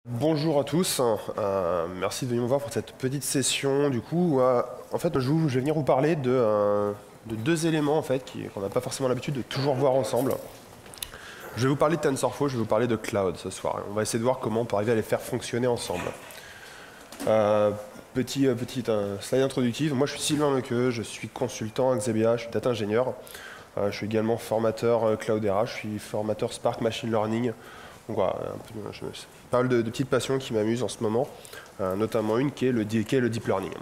Bonjour à tous, merci de venir me voir pour cette petite session. Du coup, en fait, je vais venir vous parler de deux éléments en fait, qu'on n'a pas forcément l'habitude de toujours voir ensemble. Je vais vous parler de TensorFlow, je vais vous parler de Cloud ce soir. On va essayer de voir comment on peut arriver à les faire fonctionner ensemble. Petite slide introductive. Moi, je suis Sylvain Lequeux, je suis consultant à Xebia, je suis data ingénieur. Je suis également formateur Cloudera, je suis formateur Spark Machine Learning. Donc voilà, pas mal de petites passions qui m'amusent en ce moment, notamment une qui est le deep learning.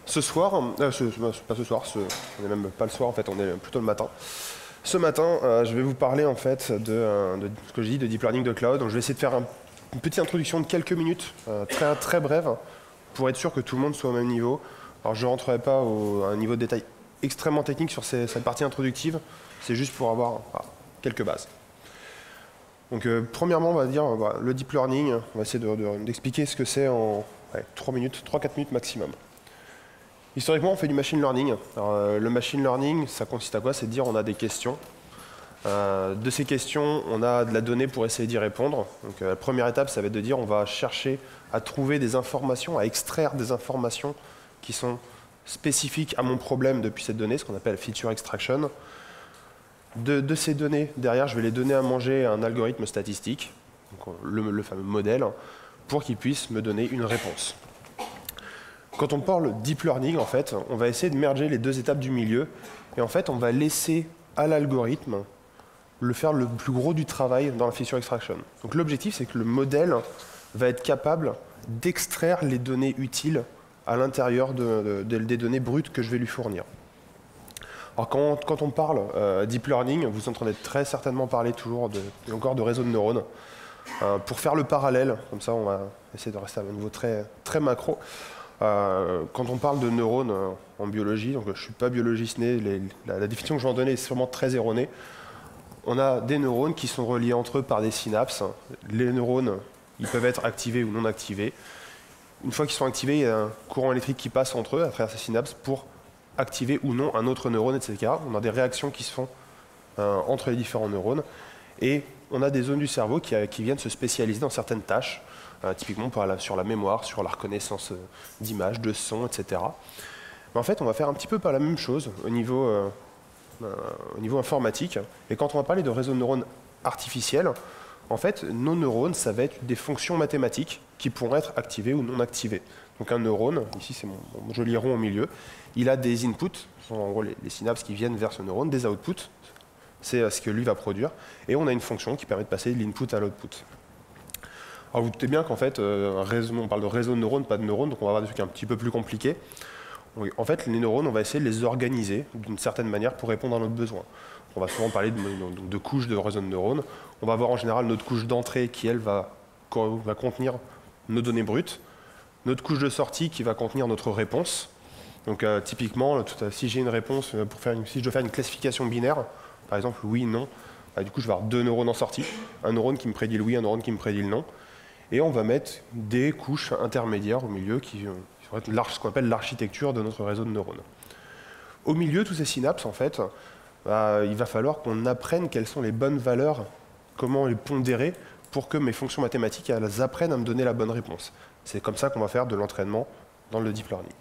Ce soir, pas ce soir, on n'est même pas le soir en fait, on est plutôt le matin. Ce matin, je vais vous parler en fait de ce que je dis de deep learning de cloud. Donc je vais essayer de faire une petite introduction de quelques minutes, très brève, pour être sûr que tout le monde soit au même niveau. Alors je ne rentrerai pas à un niveau de détail extrêmement technique sur cette partie introductive, c'est juste pour avoir quelques bases. Donc premièrement, on va dire le deep learning, on va essayer d'expliquer ce que c'est en 3 minutes, 3-4 minutes maximum. Historiquement, on fait du machine learning. Alors, le machine learning, ça consiste à quoi? C'est de dire on a des questions. De ces questions, on a de la donnée pour essayer d'y répondre. Donc la première étape, ça va être de dire on va chercher à trouver des informations, à extraire des informations qui sont spécifiques à mon problème depuis cette donnée, ce qu'on appelle feature extraction. De ces données, derrière, je vais les donner à manger à un algorithme statistique, donc le fameux modèle, pour qu'il puisse me donner une réponse. Quand on parle deep learning, en fait, on va essayer de merger les deux étapes du milieu, et en fait, on va laisser à l'algorithme faire le plus gros du travail dans la feature extraction. Donc l'objectif, c'est que le modèle va être capable d'extraire les données utiles à l'intérieur des données brutes que je vais lui fournir. Alors quand on parle deep learning, vous entendez très certainement parler toujours encore de réseaux de neurones. Pour faire le parallèle, comme ça on va essayer de rester à un niveau très macro, quand on parle de neurones en biologie, donc je ne suis pas biologiste né, la définition que je vais en donner est sûrement très erronée. On a des neurones qui sont reliés entre eux par des synapses. Les neurones, ils peuvent être activés ou non activés. Une fois qu'ils sont activés, il y a un courant électrique qui passe entre eux à travers ces synapses pour activer ou non un autre neurone, etc. On a des réactions qui se font entre les différents neurones. Et on a des zones du cerveau qui viennent se spécialiser dans certaines tâches, typiquement sur la mémoire, sur la reconnaissance d'images, de sons, etc. Mais en fait, on va faire un petit peu pas la même chose au niveau informatique. Et quand on va parler de réseaux de neurones artificiels, en fait, nos neurones, ça va être des fonctions mathématiques qui pourront être activées ou non activées. Donc un neurone, ici c'est mon joli rond au milieu, il a des inputs, ce sont en gros les synapses qui viennent vers ce neurone, des outputs, c'est ce que lui va produire, et on a une fonction qui permet de passer de l'input à l'output. Alors vous doutez bien qu'en fait, on parle de réseau de neurones, pas de neurones, donc on va avoir des trucs un petit peu plus compliqués. En fait, les neurones, on va essayer de les organiser d'une certaine manière pour répondre à nos besoins. On va souvent parler de couches de réseaux de neurones. On va avoir en général notre couche d'entrée qui, elle, va contenir nos données brutes. Notre couche de sortie qui va contenir notre réponse. Donc typiquement, si j'ai une réponse, si je dois faire une classification binaire, par exemple oui, non, du coup je vais avoir deux neurones en sortie. Un neurone qui me prédit le oui, un neurone qui me prédit le non. Et on va mettre des couches intermédiaires au milieu qui vont être ce qu'on appelle l'architecture de notre réseau de neurones. Au milieu, tous ces synapses, en fait, il va falloir qu'on apprenne quelles sont les bonnes valeurs, comment les pondérer pour que mes fonctions mathématiques elles apprennent à me donner la bonne réponse. C'est comme ça qu'on va faire de l'entraînement dans le deep learning.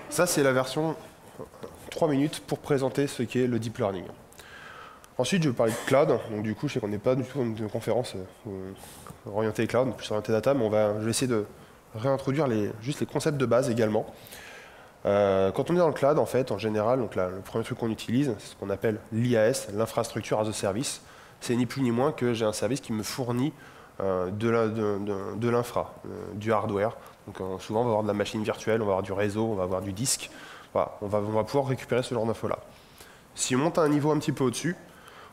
Ça, c'est la version 3 minutes pour présenter ce qu'est le deep learning. Ensuite, je vais parler de cloud. Donc, du coup, je sais qu'on n'est pas du tout dans une conférence orientée cloud, plus orientée data, mais je vais essayer de réintroduire juste les concepts de base également. Quand on est dans le cloud, en fait, en général, donc le premier truc qu'on utilise, c'est ce qu'on appelle l'IaaS, l'infrastructure as a service. C'est ni plus ni moins que j'ai un service qui me fournit de l'infra, du hardware. Donc souvent, on va avoir de la machine virtuelle, on va avoir du réseau, on va avoir du disque. Voilà, on va pouvoir récupérer ce genre d'infos-là. Si on monte à un niveau un petit peu au-dessus,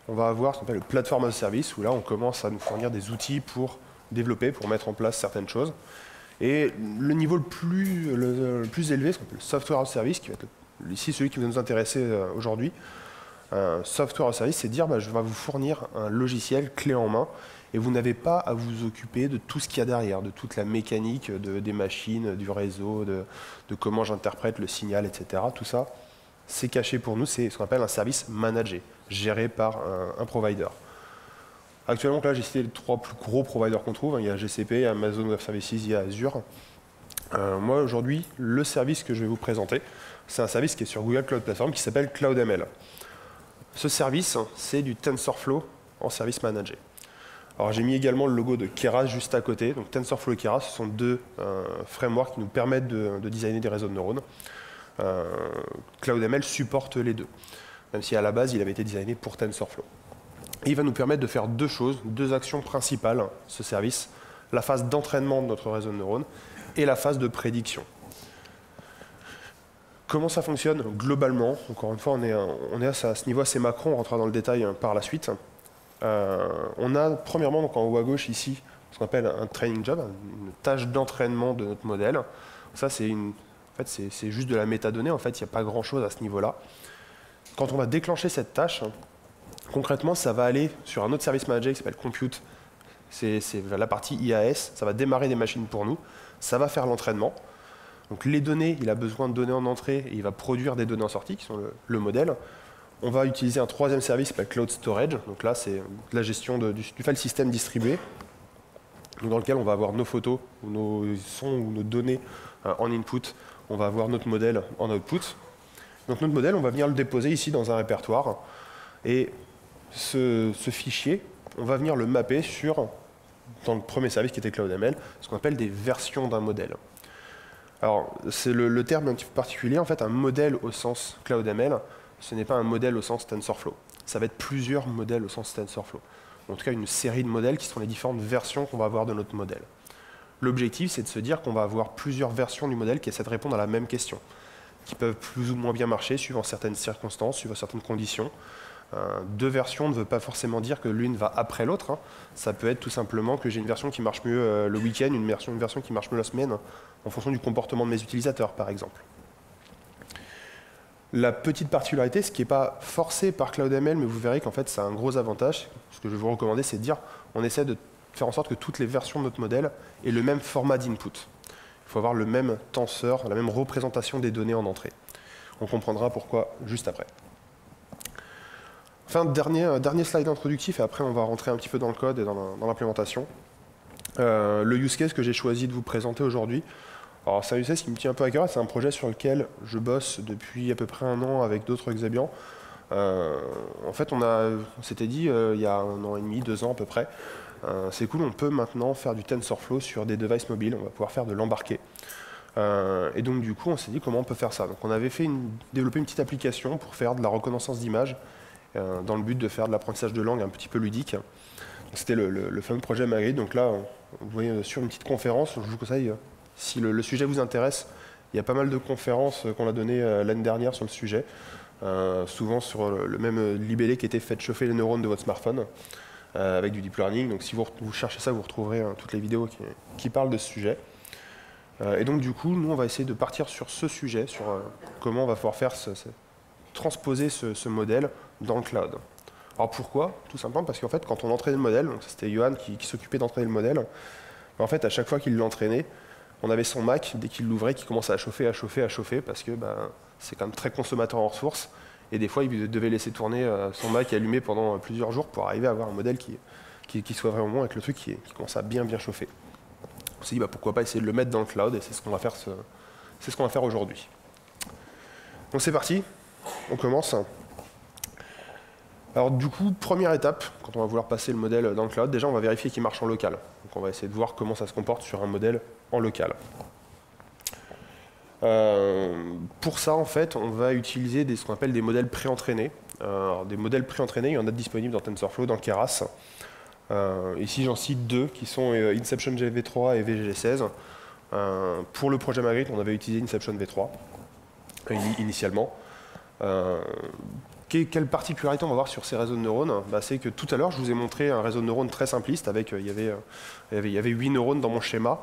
on va avoir ce qu'on appelle le platform as a service, où là, on commence à nous fournir des outils pour développer, pour mettre en place certaines choses. Et le niveau le plus élevé, ce qu'on appelle le software as a service, qui va être ici celui qui va nous intéresser aujourd'hui. Software as a service, c'est dire je vais vous fournir un logiciel clé en main et vous n'avez pas à vous occuper de tout ce qu'il y a derrière, de toute la mécanique des machines, du réseau, de comment j'interprète le signal, etc. Tout ça, c'est caché pour nous, c'est ce qu'on appelle un service managé, géré par un provider. Actuellement, là, j'ai cité les 3 plus gros providers qu'on trouve. Il y a GCP, Amazon Web Services, il y a Azure. Moi, aujourd'hui, le service que je vais vous présenter, c'est un service qui est sur Google Cloud Platform qui s'appelle CloudML. Ce service, c'est du TensorFlow en service managé. Alors, j'ai mis également le logo de Keras juste à côté. Donc, TensorFlow et Keras, ce sont 2 frameworks qui nous permettent de designer des réseaux de neurones. CloudML supporte les 2, même si à la base, il avait été designé pour TensorFlow. Et il va nous permettre de faire 2 choses, 2 actions principales, ce service, la phase d'entraînement de notre réseau de neurones et la phase de prédiction. Comment ça fonctionne globalement? Encore une fois, on est à ce niveau assez macro, on rentrera dans le détail par la suite. On a premièrement, donc en haut à gauche ici, ce qu'on appelle un training job, une tâche d'entraînement de notre modèle. Ça, c'est juste de la métadonnée, en fait, il n'y a pas grand-chose à ce niveau-là. Quand on va déclencher cette tâche, concrètement, ça va aller sur un autre service manager qui s'appelle Compute. C'est la partie IAS, ça va démarrer des machines pour nous, ça va faire l'entraînement. Donc les données, il a besoin de données en entrée et il va produire des données en sortie, qui sont le modèle. On va utiliser un 3e service qui s'appelle Cloud Storage. Donc là, c'est la gestion du file system distribué, donc dans lequel on va avoir nos photos, ou nos sons ou nos données en input. On va avoir notre modèle en output. Donc notre modèle, on va venir le déposer ici dans un répertoire. Et ce fichier, on va venir le mapper dans le premier service qui était CloudML, ce qu'on appelle des versions d'un modèle. Alors, c'est le terme un petit peu particulier. En fait, un modèle au sens CloudML, ce n'est pas un modèle au sens TensorFlow. Ça va être plusieurs modèles au sens TensorFlow. En tout cas, une série de modèles qui sont les différentes versions qu'on va avoir de notre modèle. L'objectif, c'est de se dire qu'on va avoir plusieurs versions du modèle qui essaient de répondre à la même question, qui peuvent plus ou moins bien marcher suivant certaines circonstances, suivant certaines conditions. 2 versions ne veut pas forcément dire que l'une va après l'autre. Ça peut être tout simplement que j'ai une version qui marche mieux le week-end, une version qui marche mieux la semaine, en fonction du comportement de mes utilisateurs, par exemple. La petite particularité, ce qui n'est pas forcé par CloudML, mais vous verrez qu'en fait, ça a un gros avantage. Ce que je vais vous recommander, c'est de dire on essaie de faire en sorte que toutes les versions de notre modèle aient le même format d'input. Il faut avoir le même tenseur, la même représentation des données en entrée. On comprendra pourquoi juste après. Enfin, dernier slide introductif, et après on va rentrer un petit peu dans le code et dans l'implémentation. Le use case que j'ai choisi de vous présenter aujourd'hui, alors c'est un use case qui me tient un peu à cœur, c'est un projet sur lequel je bosse depuis à peu près 1 an avec d'autres Xabians. En fait, on s'était dit il y a 1 an et demi, 2 ans à peu près, c'est cool, on peut maintenant faire du TensorFlow sur des devices mobiles, on va pouvoir faire de l'embarqué. Et donc du coup, on s'est dit comment on peut faire ça. Donc on avait développé une petite application pour faire de la reconnaissance d'images, dans le but de faire de l'apprentissage de langue un petit peu ludique. C'était le fameux projet Magritte. Donc là, vous voyez sur une petite conférence, je vous conseille, si le sujet vous intéresse, il y a pas mal de conférences qu'on a données l'année dernière sur le sujet, souvent sur le même libellé qui était « Faites chauffer les neurones de votre smartphone », avec du deep learning. Donc si vous cherchez ça, vous retrouverez toutes les vidéos qui parlent de ce sujet. Et donc du coup, nous, on va essayer de partir sur ce sujet, sur comment on va pouvoir faire transposer ce modèle dans le cloud. Alors pourquoi? Tout simplement parce qu'en fait, quand on entraînait le modèle, donc c'était Johan qui s'occupait d'entraîner le modèle, en fait, à chaque fois qu'il l'entraînait, on avait son Mac, dès qu'il l'ouvrait, qui commençait à chauffer, parce que c'est quand même très consommateur en ressources, et des fois, il devait laisser tourner son Mac allumé pendant plusieurs jours pour arriver à avoir un modèle qui soit vraiment bon avec le truc qui commence à bien chauffer. On s'est dit, pourquoi pas essayer de le mettre dans le cloud, et c'est ce qu'on va faire aujourd'hui. Donc c'est parti, on commence. Alors du coup, première étape, quand on va vouloir passer le modèle dans le cloud, déjà on va vérifier qu'il marche en local. Donc on va essayer de voir comment ça se comporte sur un modèle en local. Pour ça, en fait, on va utiliser ce qu'on appelle des modèles pré-entraînés. Des modèles pré-entraînés, il y en a disponibles dans TensorFlow, dans Keras. Ici, j'en cite 2, qui sont Inception V3 et VGG16. Pour le projet Magritte, on avait utilisé Inception V3, initialement. Quelle particularité on va voir sur ces réseaux de neurones? C'est que tout à l'heure, je vous ai montré un réseau de neurones très simpliste, avec il y avait 8 neurones dans mon schéma.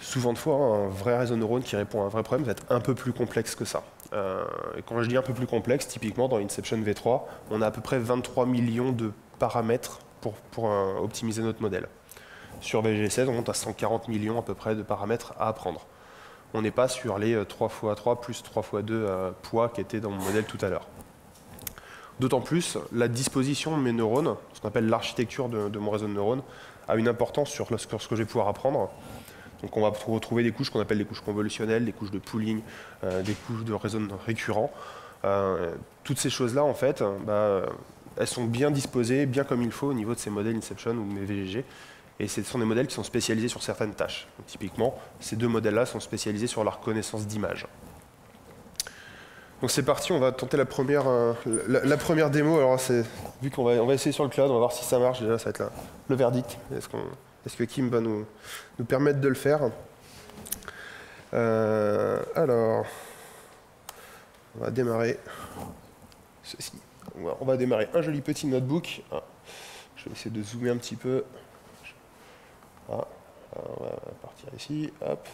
Souvent de fois, un vrai réseau de neurones qui répond à un vrai problème va être un peu plus complexe que ça. Et quand je dis un peu plus complexe, typiquement dans Inception V3, on a à peu près 23 millions de paramètres pour optimiser notre modèle. Sur VG16, on monte à 140 millions à peu près de paramètres à apprendre. On n'est pas sur les 3 x 3 plus 3 x 2 poids qui étaient dans mon modèle tout à l'heure. D'autant plus, la disposition de mes neurones, ce qu'on appelle l'architecture de mon réseau de neurones, a une importance sur ce que je vais pouvoir apprendre. Donc on va retrouver des couches qu'on appelle des couches convolutionnelles, des couches de pooling, des couches de réseau récurrents. Toutes ces choses-là, en fait, elles sont bien disposées, bien comme il faut au niveau de ces modèles Inception ou de mes VGG. Et ce sont des modèles qui sont spécialisés sur certaines tâches. Donc, typiquement, ces deux modèles-là sont spécialisés sur la reconnaissance d'images. Donc c'est parti, on va tenter la première démo. Alors vu qu'on va essayer sur le cloud, on va voir si ça marche. Déjà, ça va être le verdict. Est-ce que Kim va nous permettre de le faire? Alors, on va démarrer ceci. On va démarrer un joli petit notebook. Je vais essayer de zoomer un petit peu. On va partir ici. Hop.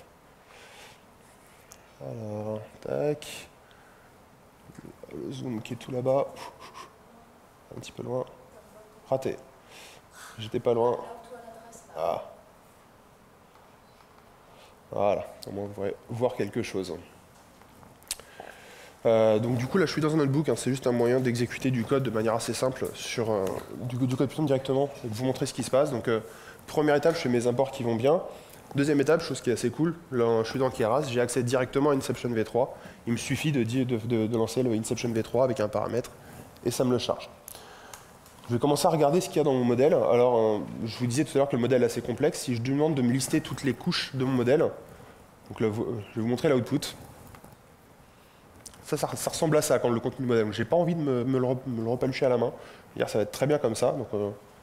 Alors, tac. Le zoom qui est tout là-bas. Un petit peu loin. Raté. J'étais pas loin. Ah. Voilà, au moins vous pourrez voir quelque chose. Donc du coup là je suis dans un notebook, hein, c'est juste un moyen d'exécuter du code de manière assez simple sur du code Python directement et de vous montrer ce qui se passe. Donc première étape, je fais mes imports qui vont bien. Deuxième étape, chose qui est assez cool, là je suis dans Keras, j'ai accès directement à Inception V3. Il me suffit de lancer le Inception V3 avec un paramètre et ça me le charge. Je vais commencer à regarder ce qu'il y a dans mon modèle. Alors, je vous disais tout à l'heure que le modèle est assez complexe. Si je demande de me lister toutes les couches de mon modèle, donc là, je vais vous montrer l'output. Ça ressemble à ça quand le contenu du modèle. Je n'ai pas envie de me le repalucher à la main. Hier, ça va être très bien comme ça. Donc,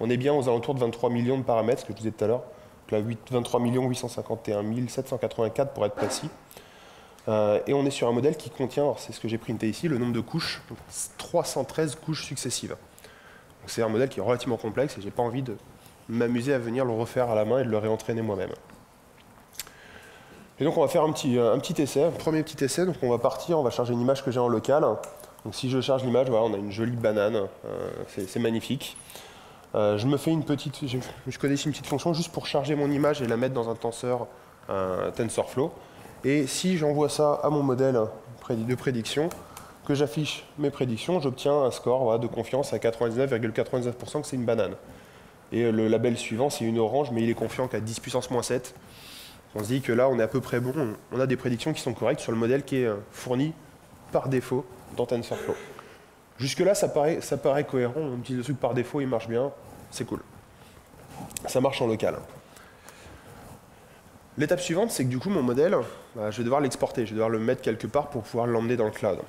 on est bien aux alentours de 23 millions de paramètres, ce que je disais tout à l'heure. Donc là, 23 851 784 pour être précis. Et on est sur un modèle qui contient, c'est ce que j'ai printé ici, le nombre de couches, donc 313 couches successives. C'est un modèle qui est relativement complexe et j'ai pas envie de m'amuser à venir le refaire à la main et de le réentraîner moi-même. Et donc on va faire un petit essai, un premier petit essai. Donc on va partir, on va charger une image que j'ai en local. Donc si je charge l'image, voilà, on a une jolie banane, c'est magnifique. Je me fais je connais ici une petite fonction juste pour charger mon image et la mettre dans un tenseur TensorFlow. Et si j'envoie ça à mon modèle de prédiction, que j'affiche mes prédictions, j'obtiens un score voilà, de confiance à 99,99% que c'est une banane. Et le label suivant, c'est une orange, mais il est confiant qu'à 10 puissance moins 7. On se dit que là, on est à peu près bon. On a des prédictions qui sont correctes sur le modèle qui est fourni par défaut dans TensorFlow. Jusque-là, ça paraît cohérent. On utilise le truc par défaut, il marche bien. C'est cool. Ça marche en local. L'étape suivante, c'est que du coup, mon modèle, je vais devoir l'exporter. Je vais devoir le mettre quelque part pour pouvoir l'emmener dans le cloud.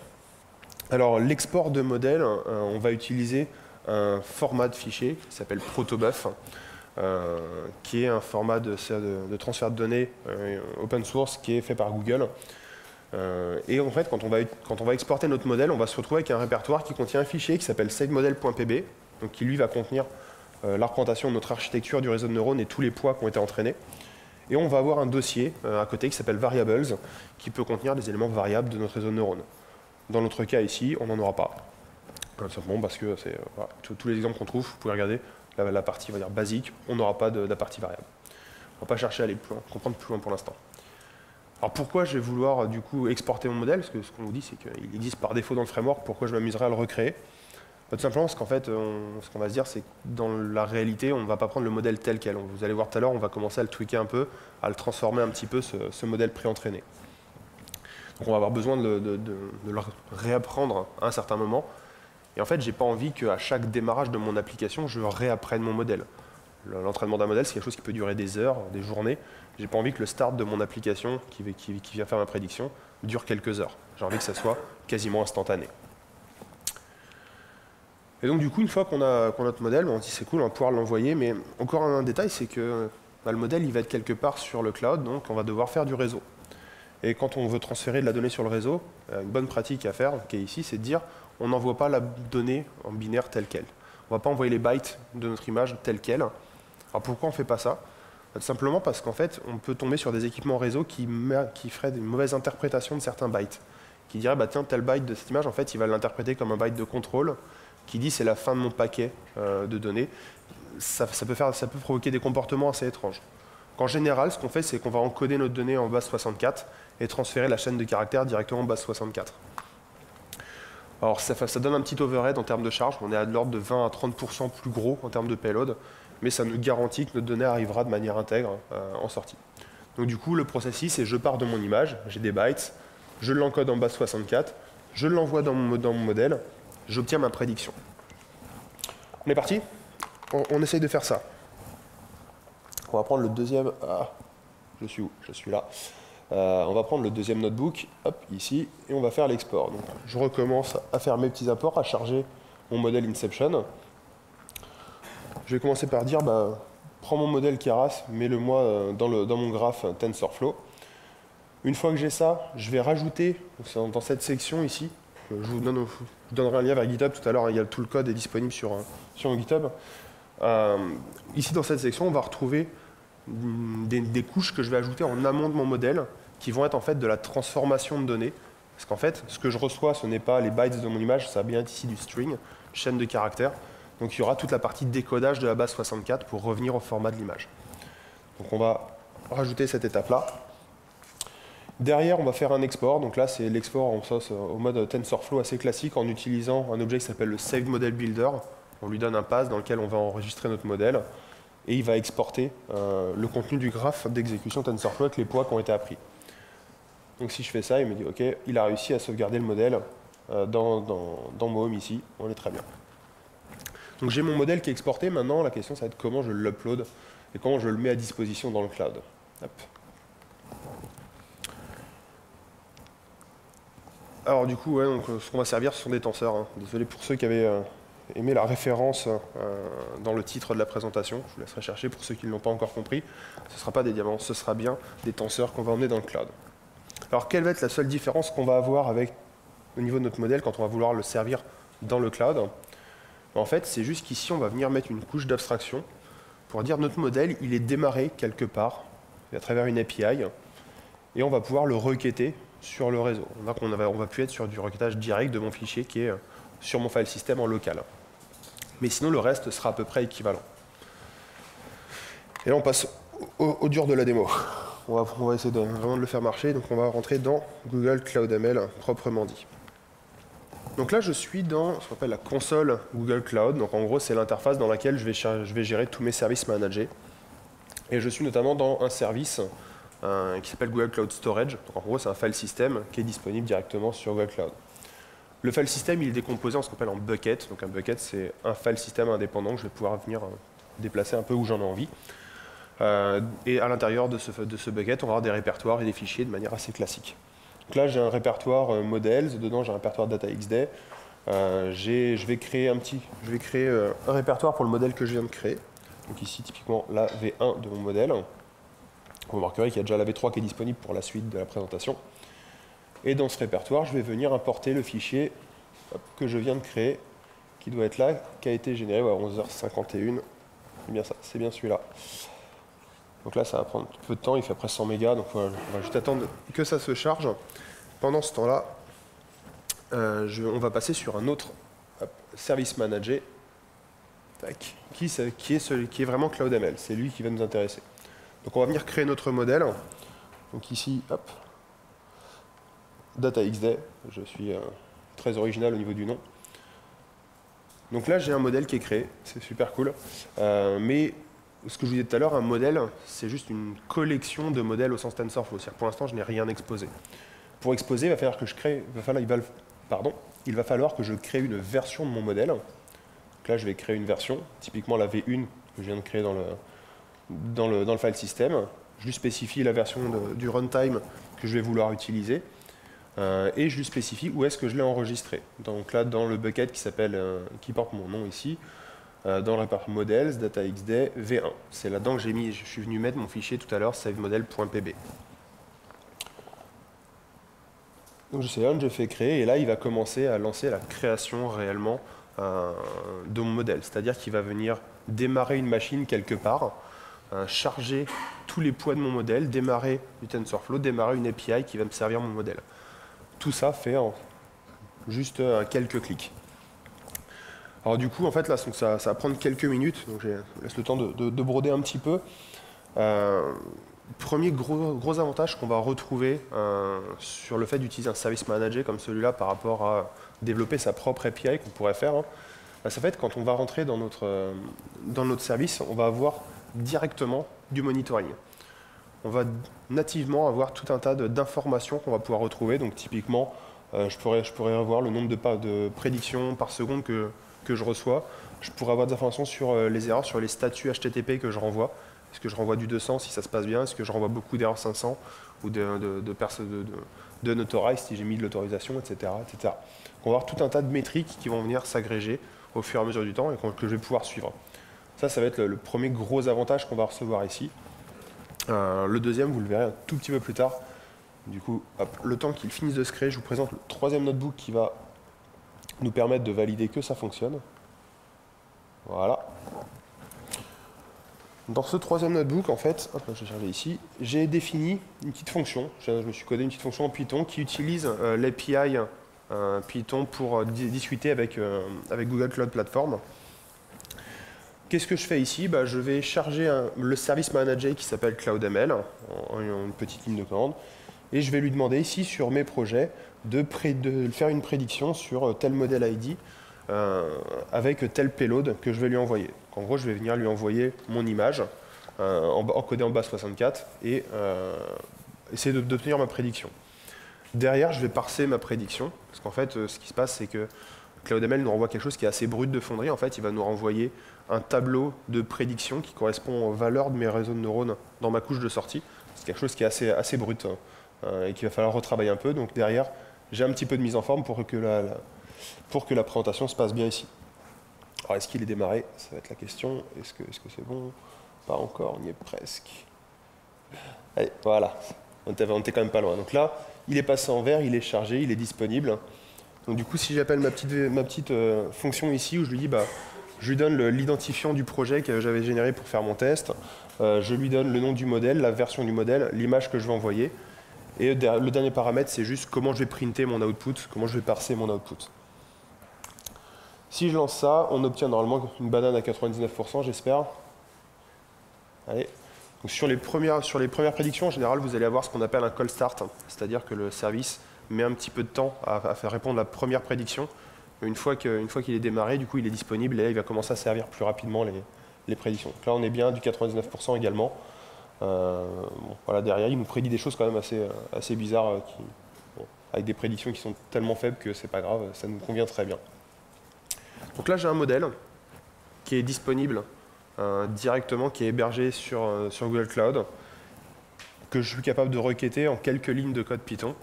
Alors, l'export de modèle, on va utiliser un format de fichier qui s'appelle protobuf, qui est un format de transfert de données open source qui est fait par Google. Et en fait, quand on va exporter notre modèle, on va se retrouver avec un répertoire qui contient un fichier qui s'appelle savemodel.pb, donc qui lui va contenir la représentation de notre architecture du réseau de neurones et tous les poids qui ont été entraînés. Et on va avoir un dossier à côté qui s'appelle variables, qui peut contenir des éléments variables de notre réseau de neurones. Dans notre cas ici, on n'en aura pas. Simplement parce que voilà, tous les exemples qu'on trouve, vous pouvez regarder la partie on va dire, basique, on n'aura pas de la partie variable. On ne va pas chercher à aller plus loin, comprendre plus loin pour l'instant. Alors pourquoi je vais vouloir du coup exporter mon modèle? Parce que ce qu'on vous dit, c'est qu'il existe par défaut dans le framework, pourquoi je m'amuserais à le recréer? Tout simplement parce qu'en fait, ce qu'on va se dire, c'est que dans la réalité, on ne va pas prendre le modèle tel quel. Vous allez voir tout à l'heure, on va commencer à le tweaker un peu, à le transformer un petit peu, ce modèle pré-entraîné. Donc on va avoir besoin de le réapprendre à un certain moment. Et en fait, je n'ai pas envie qu'à chaque démarrage de mon application, je réapprenne mon modèle. L'entraînement d'un modèle, c'est quelque chose qui peut durer des heures, des journées. Je n'ai pas envie que le start de mon application, qui vient faire ma prédiction, dure quelques heures. J'ai envie que ça soit quasiment instantané. Et donc du coup, une fois qu'on a notre modèle, on se dit c'est cool, on va pouvoir l'envoyer. Mais encore un détail, c'est que le modèle, il va être quelque part sur le cloud, donc on va devoir faire du réseau. Et quand on veut transférer de la donnée sur le réseau, une bonne pratique à faire, qui est ici, c'est de dire on n'envoie pas la donnée en binaire telle qu'elle. On ne va pas envoyer les bytes de notre image telle qu'elle. Alors pourquoi on ne fait pas ça? Simplement parce qu'en fait, on peut tomber sur des équipements réseau qui feraient une mauvaise interprétation de certains bytes. Qui diraient, bah, tiens, tel byte de cette image, en fait, il va l'interpréter comme un byte de contrôle, qui dit c'est la fin de mon paquet de données. Ça peut provoquer des comportements assez étranges. En général, ce qu'on fait, c'est qu'on va encoder notre donnée en base 64 et transférer la chaîne de caractères directement en base 64. Alors ça donne un petit overhead en termes de charge, on est à de l'ordre de 20 à 30% plus gros en termes de payload, mais ça nous garantit que notre donnée arrivera de manière intègre en sortie. Donc du coup, le processus, c'est je pars de mon image, j'ai des bytes, je l'encode en base 64, je l'envoie dans mon modèle, j'obtiens ma prédiction. On est parti? On essaye de faire ça. On va prendre le deuxième... Ah, je suis où? Je suis là. On va prendre le deuxième notebook, hop, ici, et on va faire l'export. Donc, je recommence à faire mes petits apports, à charger mon modèle Inception. Je vais commencer par dire, prends mon modèle Keras, mets-le-moi dans mon graphe TensorFlow. Une fois que j'ai ça, je vais rajouter, dans cette section ici, je vous donnerai un lien vers GitHub tout à l'heure, tout le code est disponible sur GitHub. Ici, dans cette section, on va retrouver des couches que je vais ajouter en amont de mon modèle, qui vont être en fait de la transformation de données. Parce qu'en fait, ce que je reçois, ce n'est pas les bytes de mon image, ça va bien être ici du string, chaîne de caractères. Donc il y aura toute la partie décodage de la base 64 pour revenir au format de l'image. Donc on va rajouter cette étape-là. Derrière, on va faire un export. Donc là, c'est l'export au mode TensorFlow assez classique en utilisant un objet qui s'appelle le Saved Model Builder. On lui donne un pass dans lequel on va enregistrer notre modèle et il va exporter le contenu du graphe d'exécution TensorFlow avec les poids qui ont été appris. Donc si je fais ça, il me dit OK, il a réussi à sauvegarder le modèle dans mon home ici, on est très bien. Donc j'ai mon modèle qui est exporté, maintenant la question ça va être comment je l'upload et comment je le mets à disposition dans le cloud. Hop. Alors du coup, donc, ce qu'on va servir, ce sont des tenseurs. Hein. Désolé pour ceux qui avaient aimé la référence dans le titre de la présentation. Je vous laisserai chercher pour ceux qui ne l'ont pas encore compris. Ce ne sera pas des diamants, ce sera bien des tenseurs qu'on va emmener dans le cloud. Alors quelle va être la seule différence qu'on va avoir au niveau de notre modèle quand on va vouloir le servir dans le cloud? En fait, c'est juste qu'ici, on va venir mettre une couche d'abstraction pour dire notre modèle, il est démarré quelque part à travers une API et on va pouvoir le requêter sur le réseau. On va plus être sur du requêtage direct de mon fichier qui est sur mon file system en local. Mais sinon, le reste sera à peu près équivalent. Et là, on passe au dur de la démo. On va essayer vraiment de le faire marcher. Donc, on va rentrer dans Google Cloud ML proprement dit. Donc là, je suis dans ce qu'on appelle la console Google Cloud. Donc en gros, c'est l'interface dans laquelle je vais gérer tous mes services managés. Et je suis notamment dans un service qui s'appelle Google Cloud Storage. Donc en gros, c'est un file system qui est disponible directement sur Google Cloud. Le file system, il est décomposé en ce qu'on appelle en bucket. Donc un bucket, c'est un file system indépendant que je vais pouvoir venir déplacer un peu où j'en ai envie. Et à l'intérieur de ce bucket, on va avoir des répertoires et des fichiers de manière assez classique. Donc là, j'ai un répertoire models, dedans j'ai un répertoire DataXD. Je vais créer un répertoire pour le modèle que je viens de créer. Donc ici, typiquement, la V1 de mon modèle. Vous remarquerez qu'il y a déjà la V3 qui est disponible pour la suite de la présentation. Et dans ce répertoire, je vais venir importer le fichier que je viens de créer, qui doit être là, qui a été généré à 11h51. C'est bien ça, c'est bien celui-là. Donc là, ça va prendre peu de temps, il fait presque 100 mégas, donc on va juste attendre que ça se charge. Pendant ce temps-là, on va passer sur un autre service manager qui est vraiment CloudML. C'est lui qui va nous intéresser. Donc on va venir créer notre modèle. Donc ici, hop, DataXD. Je suis très original au niveau du nom. Donc là, j'ai un modèle qui est créé. C'est super cool. Mais ce que je vous disais tout à l'heure, un modèle, c'est juste une collection de modèles au sens TensorFlow. C'est-à-dire pour l'instant, je n'ai rien exposé. Pour exposer, il va falloir que je crée, il va falloir que je crée une version de mon modèle. Donc là, je vais créer une version, typiquement la V1 que je viens de créer dans le file system. Je lui spécifie la version du runtime que je vais vouloir utiliser. Et je lui spécifie où est-ce que je l'ai enregistré. Donc là, dans le bucket qui porte mon nom ici, dans le répertoire models, DataXD, V1. C'est là-dedans que je suis venu mettre mon fichier tout à l'heure, savemodel.pb. Donc je sélectionne, je fais créer, et là il va commencer à lancer la création réellement de mon modèle. C'est-à-dire qu'il va venir démarrer une machine quelque part, charger tous les poids de mon modèle, démarrer du TensorFlow, démarrer une API qui va me servir mon modèle. Tout ça fait en juste quelques clics. Alors du coup, en fait, là, ça va prendre quelques minutes, donc je laisse le temps de broder un petit peu. Premier gros avantage qu'on va retrouver sur le fait d'utiliser un service manager comme celui-là par rapport à développer sa propre API qu'on pourrait faire, hein, bah, ça fait que quand on va rentrer dans notre service, on va avoir directement du monitoring. On va nativement avoir tout un tas d'informations qu'on va pouvoir retrouver. Donc typiquement, je pourrais avoir le nombre de prédictions par seconde que je reçois. Je pourrais avoir des informations sur les erreurs, sur les statuts HTTP que je renvoie. Est-ce que je renvoie du 200 si ça se passe bien? Est-ce que je renvoie beaucoup d'erreurs 500 ou de unauthorized si j'ai mis de l'autorisation, etc., etc. On va avoir tout un tas de métriques qui vont venir s'agréger au fur et à mesure du temps et que je vais pouvoir suivre. Ça va être le premier gros avantage qu'on va recevoir ici. Le deuxième, vous le verrez un tout petit peu plus tard. Du coup, hop, le temps qu'il finisse de se créer, je vous présente le troisième notebook qui va nous permettre de valider que ça fonctionne. Voilà. Dans ce troisième notebook, en fait, hop, je vais chercher ici, j'ai défini une petite fonction. Je me suis codé une petite fonction en Python qui utilise l'API Python pour discuter avec Google Cloud Platform. Qu'est-ce que je fais ici? Je vais charger le service manager qui s'appelle CloudML en une petite ligne de commande et je vais lui demander ici sur mes projets de faire une prédiction sur tel modèle ID avec tel payload que je vais lui envoyer. En gros, je vais venir lui envoyer mon image encodée en base 64 et essayer d'obtenir ma prédiction. Derrière, je vais parser ma prédiction parce qu'en fait, ce qui se passe, c'est que CloudML nous renvoie quelque chose qui est assez brut de fonderie. En fait, il va nous renvoyer un tableau de prédiction qui correspond aux valeurs de mes réseaux de neurones dans ma couche de sortie. C'est quelque chose qui est assez brut et qu'il va falloir retravailler un peu. Donc derrière, j'ai un petit peu de mise en forme pour que la présentation se passe bien ici. Alors, est-ce qu'il est démarré? Ça va être la question. Est-ce que c'est bon? Pas encore, on y est presque. Allez, voilà. On était quand même pas loin. Donc là, il est passé en vert, il est chargé, il est disponible. Donc du coup, si j'appelle ma petite fonction ici, où je lui dis, je lui donne l'identifiant du projet que j'avais généré pour faire mon test, je lui donne le nom du modèle, la version du modèle, l'image que je vais envoyer, et le dernier paramètre, c'est juste comment je vais printer mon output, comment je vais parser mon output. Si je lance ça, on obtient normalement une banane à 99%, j'espère. Allez. Donc sur les premières prédictions, en général, vous allez avoir ce qu'on appelle un call start, c'est-à-dire que le service met un petit peu de temps à faire répondre la première prédiction. Une fois qu'il est démarré, du coup, il est disponible et là, il va commencer à servir plus rapidement les prédictions. Donc là, on est bien du 99% également. Voilà, derrière, il nous prédit des choses quand même assez bizarres, avec des prédictions qui sont tellement faibles que c'est pas grave, ça nous convient très bien. Donc là, j'ai un modèle qui est disponible directement, qui est hébergé sur Google Cloud, que je suis capable de requêter en quelques lignes de code Python.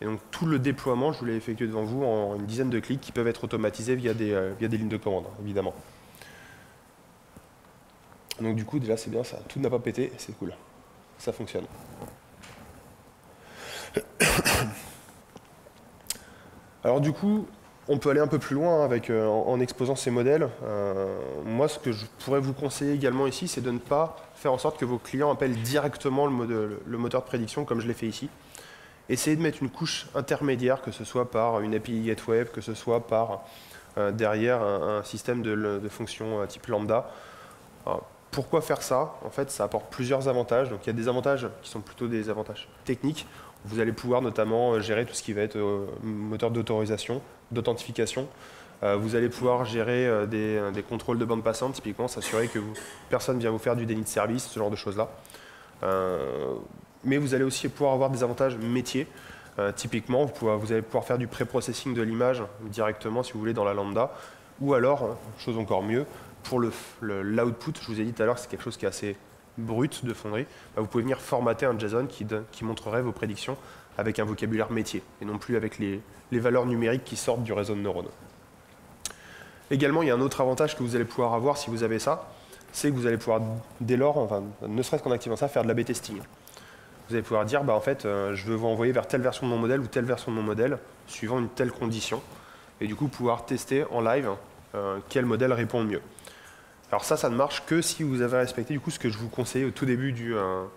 Et donc tout le déploiement, je vous l'ai effectué devant vous en une dizaine de clics qui peuvent être automatisés via des lignes de commande, évidemment. Donc du coup, déjà c'est bien ça, tout n'a pas pété, c'est cool. Ça fonctionne. Alors du coup, on peut aller un peu plus loin en exposant ces modèles. Moi, ce que je pourrais vous conseiller également ici, c'est de ne pas faire en sorte que vos clients appellent directement le moteur de prédiction comme je l'ai fait ici. Essayez de mettre une couche intermédiaire, que ce soit par une API Gateway, que ce soit par derrière un système de fonctions type lambda. Alors, pourquoi faire ça? En fait, ça apporte plusieurs avantages. Donc, il y a des avantages qui sont plutôt des avantages techniques. Vous allez pouvoir notamment gérer tout ce qui va être moteur d'autorisation, d'authentification. Vous allez pouvoir gérer des contrôles de bande passante, typiquement, s'assurer que personne ne vient vous faire du déni de service, ce genre de choses-là. Mais vous allez aussi pouvoir avoir des avantages métiers. Typiquement, vous allez pouvoir faire du pré-processing de l'image directement, si vous voulez, dans la lambda. Ou alors, chose encore mieux, pour l'output, je vous ai dit tout à l'heure que c'est quelque chose qui est assez brut de fonderie, vous pouvez venir formater un JSON qui montrerait vos prédictions avec un vocabulaire métier, et non plus avec les valeurs numériques qui sortent du réseau de neurones. Également, il y a un autre avantage que vous allez pouvoir avoir si vous avez ça, c'est que vous allez pouvoir, dès lors, enfin, ne serait-ce qu'en activant ça, faire de l'A/B testing. Vous allez pouvoir dire, en fait, je veux vous envoyer vers telle version de mon modèle ou telle version de mon modèle, suivant une telle condition, et du coup pouvoir tester en live quel modèle répond le mieux. Alors ça ne marche que si vous avez respecté du coup ce que je vous conseillais au tout début de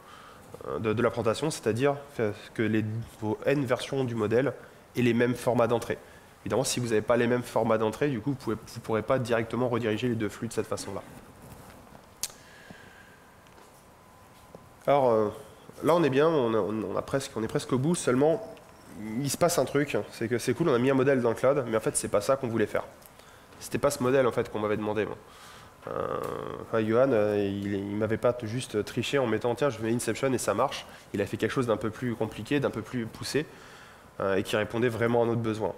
la présentation, c'est-à-dire que vos N versions du modèle aient les mêmes formats d'entrée. Évidemment, si vous n'avez pas les mêmes formats d'entrée, du coup, vous ne pourrez pas directement rediriger les deux flux de cette façon-là. Alors là, on est bien, on est presque au bout, seulement il se passe un truc, c'est que c'est cool, on a mis un modèle dans le cloud, mais en fait, c'est pas ça qu'on voulait faire. C'était pas ce modèle en fait qu'on m'avait demandé. Moi. Johan, il m'avait pas juste triché en mettant tiens, je mets Inception et ça marche. Il a fait quelque chose d'un peu plus compliqué, d'un peu plus poussé, et qui répondait vraiment à notre besoin.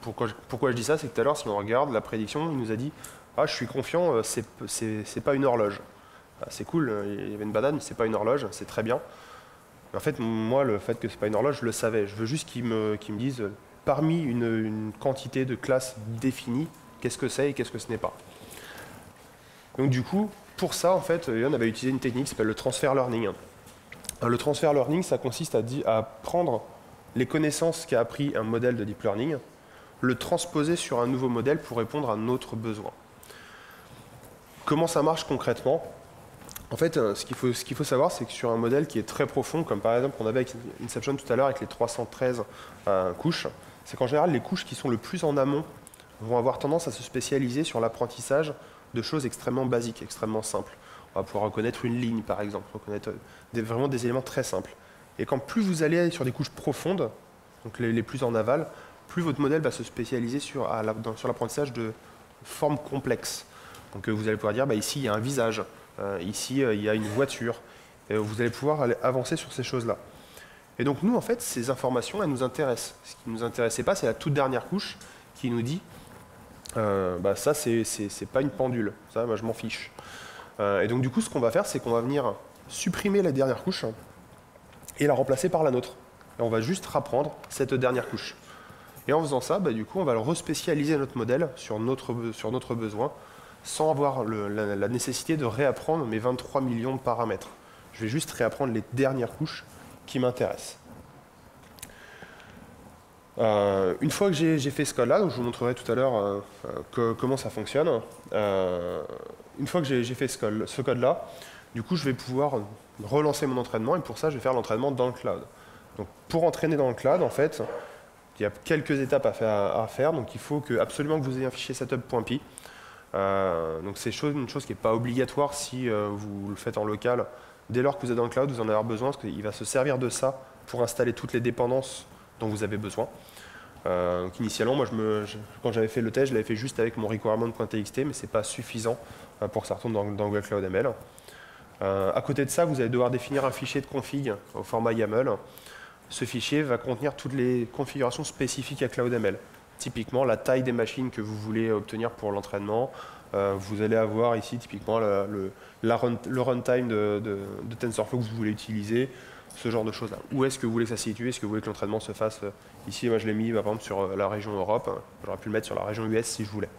Pourquoi je dis ça, c'est que tout à l'heure, si on regarde la prédiction, il nous a dit ah, je suis confiant, c'est pas une horloge. Ah, c'est cool, il y avait une banane, mais c'est pas une horloge, c'est très bien. En fait, moi, le fait que c'est pas une horloge, je le savais. Je veux juste qu'ils me disent, parmi une quantité de classes définies, qu'est-ce que c'est et qu'est-ce que ce n'est pas. Donc du coup, pour ça, en fait, Yann avait utilisé une technique qui s'appelle le transfer learning. Alors, le transfer learning, ça consiste à prendre les connaissances qu'a appris un modèle de deep learning, le transposer sur un nouveau modèle pour répondre à notre besoin. Comment ça marche concrètement ? En fait, ce qu'il faut savoir, c'est que sur un modèle qui est très profond, comme par exemple on avait avec Inception tout à l'heure avec les 313 couches, c'est qu'en général, les couches qui sont le plus en amont vont avoir tendance à se spécialiser sur l'apprentissage de choses extrêmement basiques, extrêmement simples. On va pouvoir reconnaître une ligne, par exemple, reconnaître vraiment des éléments très simples. Et quand plus vous allez sur des couches profondes, donc les plus en aval, plus votre modèle va se spécialiser sur l'apprentissage de formes complexes. Donc vous allez pouvoir dire, bah, ici, il y a un visage. Ici, il y a une voiture. Et vous allez pouvoir aller avancer sur ces choses-là. Et donc, nous, en fait, ces informations, elles nous intéressent. Ce qui ne nous intéressait pas, c'est la toute dernière couche qui nous dit bah, ça, c'est pas une pendule. Ça, moi, je m'en fiche. Et donc, du coup, ce qu'on va faire, c'est qu'on va venir supprimer la dernière couche et la remplacer par la nôtre. Et on va juste rapprendre cette dernière couche. Et en faisant ça, bah, du coup, on va respécialiser notre modèle sur notre besoin, sans avoir la nécessité de réapprendre mes 23 millions de paramètres. Je vais juste réapprendre les dernières couches qui m'intéressent. Une fois que j'ai fait ce code-là, je vous montrerai tout à l'heure comment ça fonctionne. Une fois que j'ai fait ce code-là, du coup, je vais pouvoir relancer mon entraînement, et pour ça, je vais faire l'entraînement dans le cloud. Donc, pour entraîner dans le cloud, en fait, il y a quelques étapes à faire. Donc, il faut absolument que vous ayez un fichier setup.py. Donc c'est une chose qui n'est pas obligatoire si vous le faites en local. Dès lors que vous êtes dans le cloud, vous en avez besoin parce qu'il va se servir de ça pour installer toutes les dépendances dont vous avez besoin. Donc initialement, moi, quand j'avais fait le test, je l'avais fait juste avec mon requirement.txt, mais ce n'est pas suffisant pour que ça retourne dans Google Cloud ML. À côté de ça, vous allez devoir définir un fichier de config au format YAML. Ce fichier va contenir toutes les configurations spécifiques à Cloud ML. Typiquement, la taille des machines que vous voulez obtenir pour l'entraînement. Vous allez avoir ici, typiquement, le runtime de TensorFlow que vous voulez utiliser, ce genre de choses-là. Où est-ce que vous voulez que ça se situe? Est-ce que vous voulez que l'entraînement se fasse ici? Moi, je l'ai mis, par exemple, sur la région Europe. J'aurais pu le mettre sur la région US si je voulais.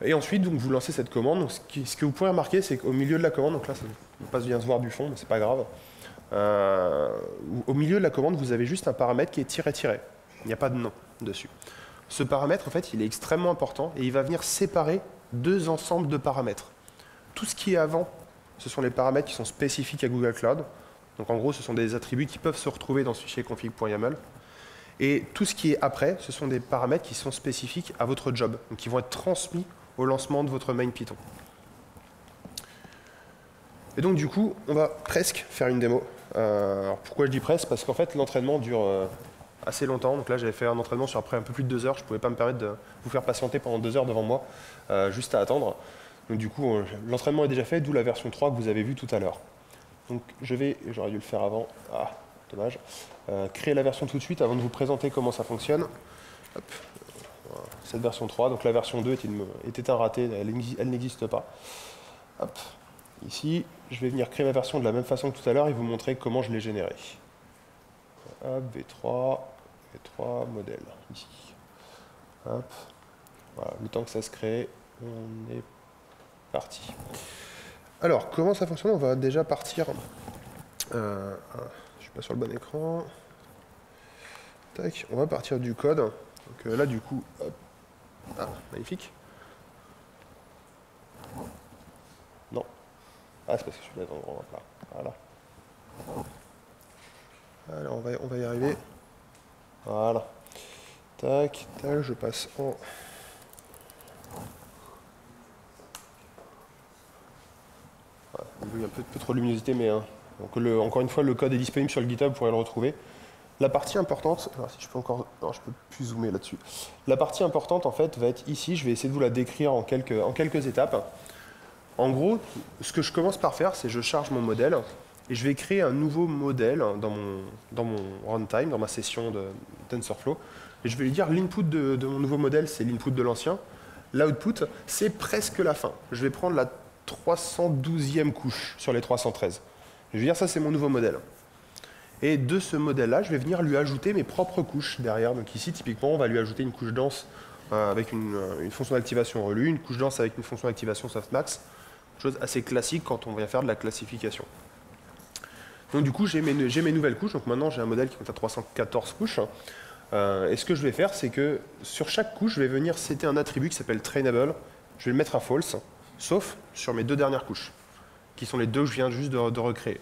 Et ensuite, donc, vous lancez cette commande. Donc, ce que vous pourrez remarquer, c'est qu'au milieu de la commande, donc là, ça ne va pas bien se voir du fond, mais c'est pas grave. Au milieu de la commande, vous avez juste un paramètre qui est tiré-tiré. Il n'y a pas de nom dessus. Ce paramètre, en fait, il est extrêmement important et il va venir séparer deux ensembles de paramètres. Tout ce qui est avant, ce sont les paramètres qui sont spécifiques à Google Cloud. Donc en gros, ce sont des attributs qui peuvent se retrouver dans ce fichier config.yaml. Et tout ce qui est après, ce sont des paramètres qui sont spécifiques à votre job, donc qui vont être transmis au lancement de votre main Python. Et donc du coup, on va presque faire une démo. Alors, pourquoi je dis presque? Parce qu'en fait, l'entraînement dure assez longtemps. Donc là, j'avais fait un entraînement sur après un peu plus de 2 heures. Je ne pouvais pas me permettre de vous faire patienter pendant 2 heures devant moi, juste à attendre. Donc du coup, l'entraînement est déjà fait, d'où la version 3 que vous avez vue tout à l'heure. Donc j'aurais dû le faire avant. Ah, dommage. Créer la version tout de suite avant de vous présenter comment ça fonctionne. Hop. Voilà, cette version 3. Donc la version 2 était un raté, elle n'existe pas. Hop. Ici, je vais venir créer ma version de la même façon que tout à l'heure et vous montrer comment je l'ai générée. Hop, V3 modèle, ici. Hop. Voilà, le temps que ça se crée, on est parti. Alors, comment ça fonctionne? On va déjà partir. Je ne suis pas sur le bon écran. Tac, on va partir du code. Donc là, du coup, hop. Ah, magnifique. Non. Ah, c'est parce que je suis là dans le grand là. Voilà. Alors, on va y arriver. Voilà. Tac, tac, je passe en... Voilà, il y a un peu trop de luminosité, mais... Hein. Donc encore une fois, le code est disponible sur le GitHub, vous pourrez le retrouver. La partie importante, alors si je peux encore, non, je peux plus zoomer là-dessus. La partie importante en fait va être ici. Je vais essayer de vous la décrire en quelques étapes. En gros, ce que je commence par faire, c'est je charge mon modèle et je vais créer un nouveau modèle dans mon runtime, dans ma session de TensorFlow. Et je vais lui dire l'input de mon nouveau modèle, c'est l'input de l'ancien. L'output, c'est presque la fin. Je vais prendre la 312e couche sur les 313. Je vais dire ça, c'est mon nouveau modèle. Et de ce modèle-là, je vais venir lui ajouter mes propres couches derrière. Donc ici, typiquement, on va lui ajouter une couche dense avec une fonction d'activation relue, une couche dense avec une fonction d'activation softmax. Chose assez classique quand on vient faire de la classification. Donc du coup, j'ai mes nouvelles couches. Donc maintenant, j'ai un modèle qui compte à 314 couches. Et ce que je vais faire, c'est que sur chaque couche, je vais venir setter un attribut qui s'appelle trainable. Je vais le mettre à false, sauf sur mes deux dernières couches, qui sont les deux que je viens juste de recréer.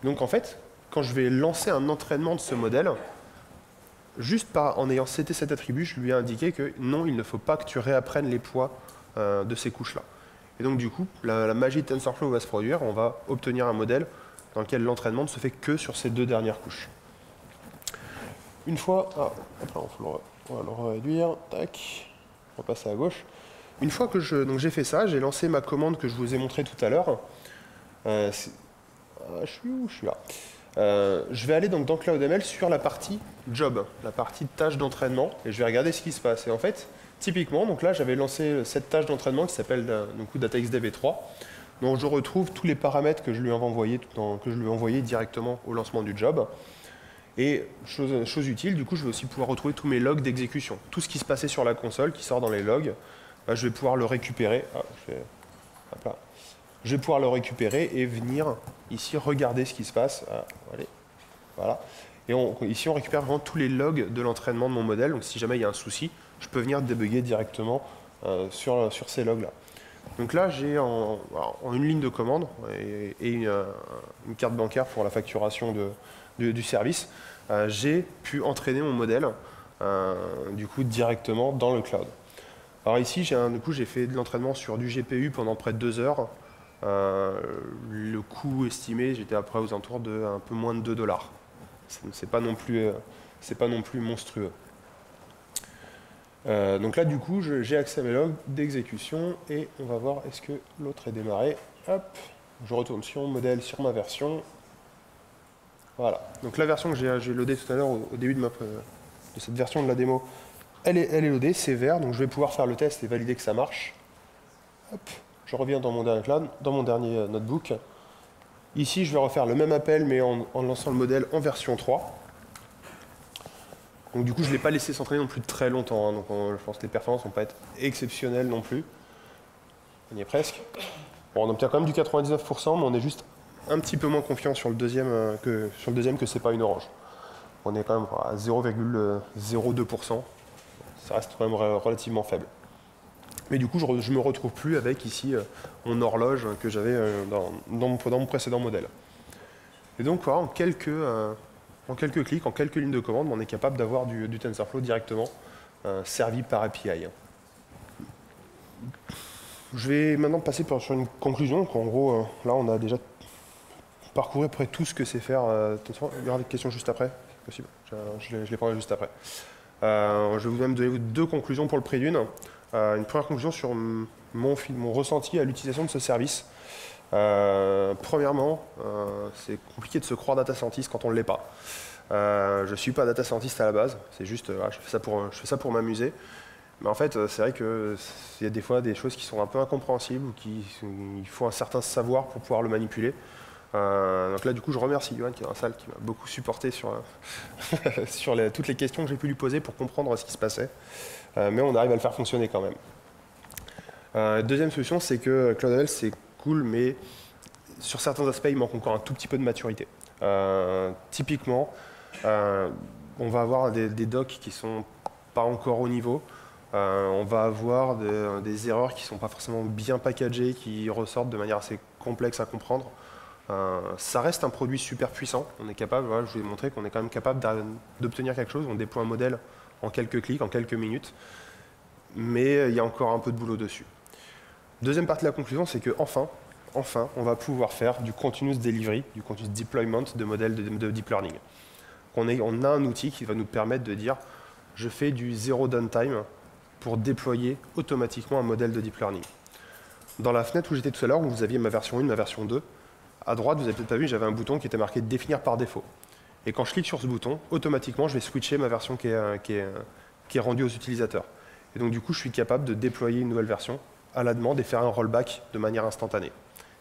Donc en fait, quand je vais lancer un entraînement de ce modèle, juste en ayant seté cet attribut, je lui ai indiqué que non, il ne faut pas que tu réapprennes les poids de ces couches-là. Et donc du coup, la magie de TensorFlow va se produire, on va obtenir un modèle dans lequel l'entraînement ne se fait que sur ces deux dernières couches. Une fois, on va le réduire, tac, on va passer à gauche. Une fois que j'ai fait ça, j'ai lancé ma commande que je vous ai montrée tout à l'heure. Je suis où? Je suis là. Je vais aller donc dans CloudML sur la partie job, la partie tâche d'entraînement, et je vais regarder ce qui se passe. Et en fait, typiquement, donc là, j'avais lancé cette tâche d'entraînement qui s'appelle DataXDB3, dont je retrouve tous les paramètres que je lui ai envoyés directement au lancement du job. Et chose utile, du coup, je vais aussi pouvoir retrouver tous mes logs d'exécution. Tout ce qui se passait sur la console, qui sort dans les logs, je vais pouvoir le récupérer. Je vais pouvoir le récupérer et venir ici regarder ce qui se passe. Voilà. Et ici, on récupère vraiment tous les logs de l'entraînement de mon modèle. Donc si jamais il y a un souci, je peux venir débugger directement sur ces logs-là. Donc là, j'ai en une ligne de commande et une carte bancaire pour la facturation du service, j'ai pu entraîner mon modèle du coup directement dans le cloud. Alors ici, j'ai fait de l'entraînement sur du GPU pendant près de 2 heures. Le coût estimé, j'étais après aux alentours de un peu moins de $2. C'est pas non plus monstrueux. Donc là, du coup, j'ai accès à mes logs d'exécution et on va voir est-ce que l'autre est démarré. Hop, je retourne sur mon modèle, sur ma version. Voilà. Donc la version que j'ai loadée tout à l'heure au début de cette version de la démo, elle est loadée, c'est vert, donc je vais pouvoir faire le test et valider que ça marche. Hop, je reviens dans mon dernier notebook. Ici, je vais refaire le même appel, mais en lançant le modèle en version 3. Donc du coup, je ne l'ai pas laissé s'entraîner non plus très longtemps, hein, donc je pense que les performances ne vont pas être exceptionnelles non plus. On y est presque. Bon, on obtient quand même du 99%, mais on est juste un petit peu moins confiant sur le deuxième que c'est pas une orange. On est quand même à 0,02%. Ça reste quand même relativement faible. Mais du coup, je me retrouve plus avec ici mon horloge que j'avais dans mon précédent modèle. Et donc, voilà, en quelques clics, en quelques lignes de commande, on est capable d'avoir du TensorFlow directement servi par API. Je vais maintenant passer sur une conclusion. Donc, en gros, là, on a déjà parcouru à peu près tout ce que c'est faire. Il y aura des questions juste après, c'est possible. Je les prendrai juste après. Je vais vous même donner deux conclusions pour le pré-d'une. Une première conclusion sur mon ressenti à l'utilisation de ce service. Premièrement, c'est compliqué de se croire data scientist quand on ne l'est pas. Je ne suis pas data scientist à la base, c'est juste, je fais ça pour m'amuser. Mais en fait, c'est vrai qu'il y a des fois des choses qui sont un peu incompréhensibles, ou il faut un certain savoir pour pouvoir le manipuler. Donc là, du coup, je remercie Johan qui est dans la salle, qui m'a beaucoup supporté sur toutes les questions que j'ai pu lui poser pour comprendre ce qui se passait. Mais on arrive à le faire fonctionner quand même. Deuxième solution, c'est que CloudML, c'est cool, mais sur certains aspects, il manque encore un tout petit peu de maturité. Typiquement, on va avoir des docs qui sont pas encore au niveau. On va avoir des erreurs qui ne sont pas forcément bien packagées, qui ressortent de manière assez complexe à comprendre. Ça reste un produit super puissant. On est capable, voilà, je vous ai montré qu'on est quand même capable d'obtenir quelque chose. On déploie un modèle en quelques clics, en quelques minutes. Mais il y a encore un peu de boulot dessus. Deuxième partie de la conclusion, c'est que enfin, on va pouvoir faire du continuous delivery, du continuous deployment de modèles de deep learning. On a un outil qui va nous permettre de dire je fais du zéro downtime pour déployer automatiquement un modèle de deep learning. Dans la fenêtre où j'étais tout à l'heure, où vous aviez ma version 1, ma version 2, à droite, vous n'avez peut-être pas vu, j'avais un bouton qui était marqué définir par défaut. Et quand je clique sur ce bouton, automatiquement, je vais switcher ma version qui est rendue aux utilisateurs. Et donc du coup, je suis capable de déployer une nouvelle version à la demande et faire un rollback de manière instantanée.